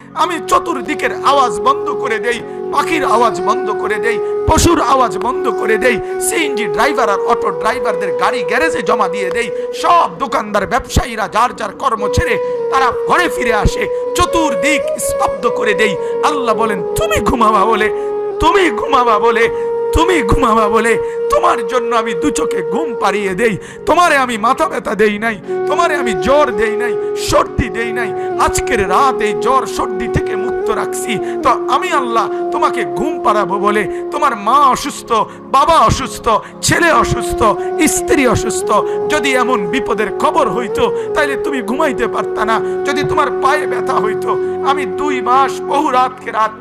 আমি চতুর্দিকের আওয়াজ বন্ধ করে দেই, পাখির আওয়াজ বন্ধ করে দেই, পশুর আওয়াজ বন্ধ করে দেই, সিএনজি ড্রাইভার আর অটো ড্রাইভারদের গাড়ি গ্যারেজে জমা দিয়ে দেই, সব দোকানদার ব্যবসায়ীরা যার যার কর্ম ছেড়ে তারা ঘরে ফিরে আসে, চতুর্দিক স্তব্ধ করে দেই। আল্লাহ বলেন তুমি ঘুমাবা বলে, তুমি ঘুমাবা বলে, তুমি ঘুমাবা বলে তোমার জন্য আমি দু চোখে ঘুম পাড়িয়ে দেই। তোমারে আমি মাথা ব্যথা দেই নাই, তোমারে আমি জ্বর দেই নাই, সর্দি দেই নাই। আজকের রাত এই জ্বর সর্দি থেকে মুক্ত রাখছি, তো আমি আল্লাহ তোমাকে ঘুম পাড়াবো বলে। তোমার মা অসুস্থ, বাবা অসুস্থ, ছেলে অসুস্থ, স্ত্রী অসুস্থ, যদি এমন বিপদের খবর হইতো তাইলে তুমি ঘুমাইতে পারতা না। যদি তোমার পায়ে ব্যথা হইতো, আমি 2 মাস বহু রাতকে রাত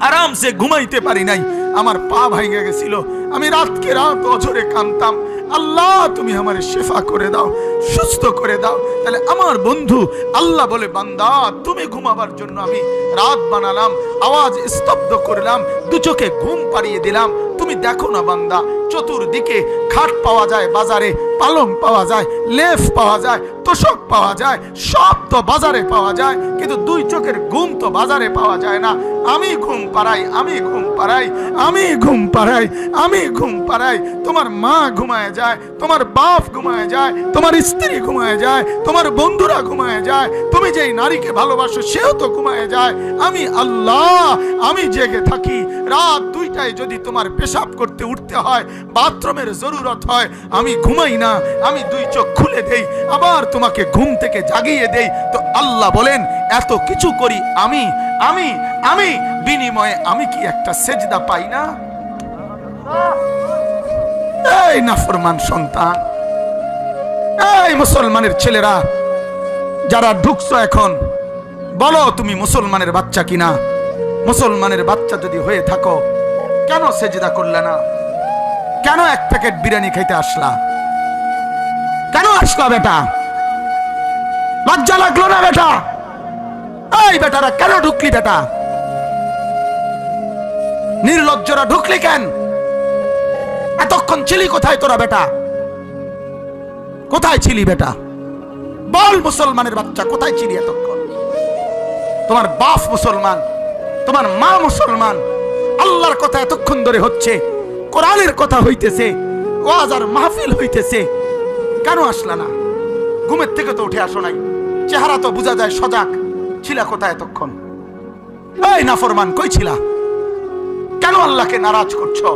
আরামসে ঘুমাইতে পারি নাই, আমার পা ভাঙে গেছিল, আমি রাতকে রাত অঝরে কাঁদতাম, আল্লাহ তুমি আমার শেফা করে দাও, সুস্থ করে দাও। তাহলে আমার বন্ধু আল্লাহ বলে বান্দা তুমি ঘুমাবার জন্য আমি রাত বানালাম, আওয়াজ স্তব্ধ করলাম, দু চোখে ঘুম পাড়িয়ে দিলাম। তুমি দেখো না বান্দা, চতুর্দিকে খাট পাওয়া যায় বাজারে, পালং পাওয়া যায়, লেফ পাওয়া যায়, তোষক পাওয়া যায়, সব তো বাজারে পাওয়া যায়, কিন্তু 2 চোখের ঘুম তো বাজারে পাওয়া যায় না। আমি ঘুম পাড়াই, আমি ঘুম পাড়াই, আমি ঘুম পাড়াই, আমি ঘুম পাড়াই। তোমার মা ঘুমায় যায়, তোমার বাপ ঘুমায় যায়, তোমার স্ত্রী ঘুমায় যায়, তোমার বন্ধুরা ঘুমায় যায়, তুমি যেই নারীকে ভালোবাসো সেও তো ঘুমায় যায়। আমি আল্লাহ আমি জেগে থাকি। রাত 2টায় যদি তোমার পেশাব করতে উঠতে হয়, বাথরুমের জরুরত হয়, আমি ঘুমাই না, আমি 2 চোখ খুলে দেই, আবার তোমাকে ঘুম থেকে জাগিয়ে দেই। তো আল্লাহ বলেন এত কিছু করি আমি, আমি আমি বিনিময়ে আমি কি একটা সেজদা পাই না? এই নাফরমান সন্তান, এই মুসলমানের ছেলেরা যারা ঢুকছো এখন, বলো তুমি মুসলমানের বাচ্চা কিনা? মুসলমানের বাচ্চা যদি হয়ে থাকো, কেন সেজদা করলে না? কেন 1 প্যাকেট বিরিয়ানি খাইতে আসলা? কেন আসলা বেটা? লজ্জা লাগলো না বেটা? এই বেটারা কেন ঢুকলি বেটা? নির্লজ্জরা ঢুকলি কেন? এতক্ষণ ছিলি কোথায় তোরা বেটা? কোথায় ছিলি বেটা? বল মুসলমানের বাচ্চা কোথায় ছিলি এতক্ষণ? তোমার বাপ মুসলমান, তোমার মা মুসলমান, আল্লাহর কথা এতক্ষণ ধরে হচ্ছে, কোরআনের কথা হইতেছে, ওয়াজ আর মাহফিল হইতেছে, কেন আসলা না? ঘুমের থেকে তো উঠে আসো নাই, চেহারা তো বোঝা যায় সজাগ। ছিলা কোথায় এতক্ষণ? এই নাফরমান কই ছিলা? কেন আল্লাহকে নারাজ করছো?